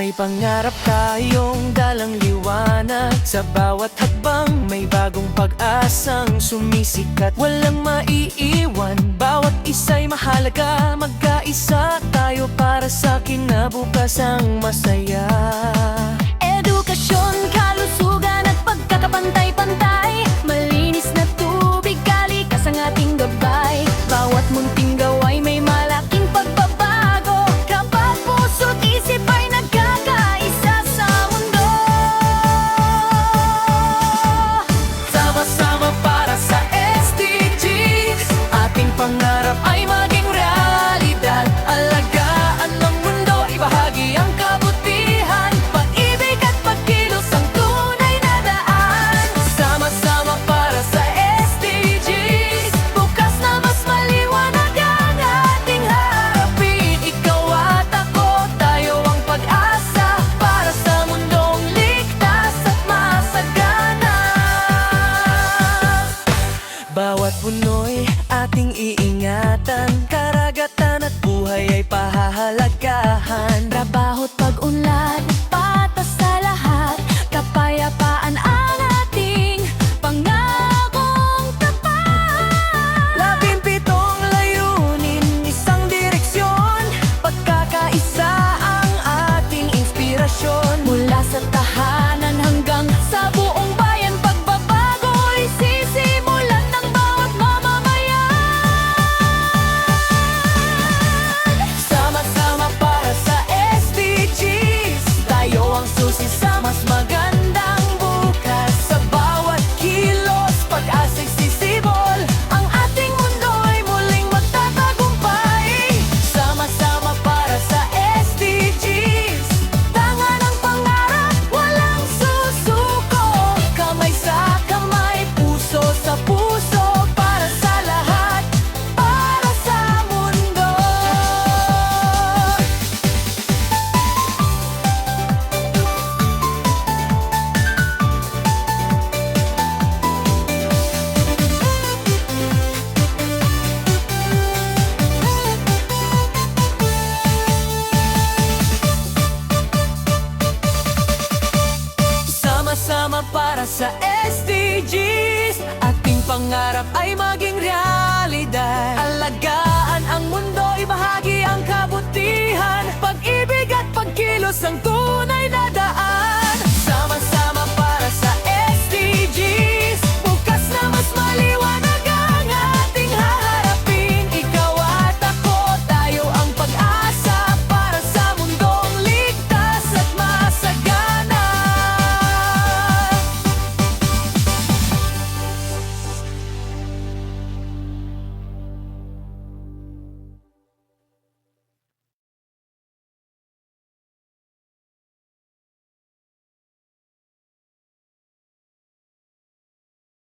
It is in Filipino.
May pangarap tayong dalang liwanag. Sa bawat hakbang may bagong pag-asang sumisikat. Walang maiiwan, bawat isa'y mahalaga. Magkaisa tayo para sa kinabukasang masaya. Edukasyon, kalusugan at pagkakapantay-pantay. Malinis na tubig, kalikas ang ating gabay. Bawat munting gaway may malaking pagbabago. Kapag puso't isip ay nagkakaisa sa mundo. Sama-sama para sa SDGs. Ating pangarap ay maging realidad. Alagaan ng mundo, ibahagi ang kabutihan. Pag-ibig at pagkilos ang tunay na daan. Sama-sama para sa SDGs. Bukas na mas maliwanag ang ating harapin. Ikaw at ako, tayo ang pag-asa para sa mundong ligtas at masagana. Bawat puno'y ating iingatan. Karagatan at buhay ay pahahalagahan. Trabaho't pag-unlad, patas sa lahat. Kapayapaan ang ating pangakong tapat. 17 layunin, isang direksyon. Pagkakaisa ang ating inspirasyon. Mula sa tahanan hanggang sa buong bayan, pagbabago'y sisimulan ng bawat mamamayan. Sama-sama para sa SDGs. Tayo ang susi sa mas magandang bukas. Sa bawat kilos, pag-asa'y sisibol. Ang ating mundo'y muling magtatagumpay. Sama-sama para sa SDGs. Tanga ng pangarap, walang susuko. Kamay sa kamay, puso sa puso. Para sa lahat, para sa mundo. Sama-sama para sa SDGs. Ating pangarap ay maging realidad. Alagaan ang mundo, ibahagi ang kabutihan. Pag-ibig at pagkilos ang tunay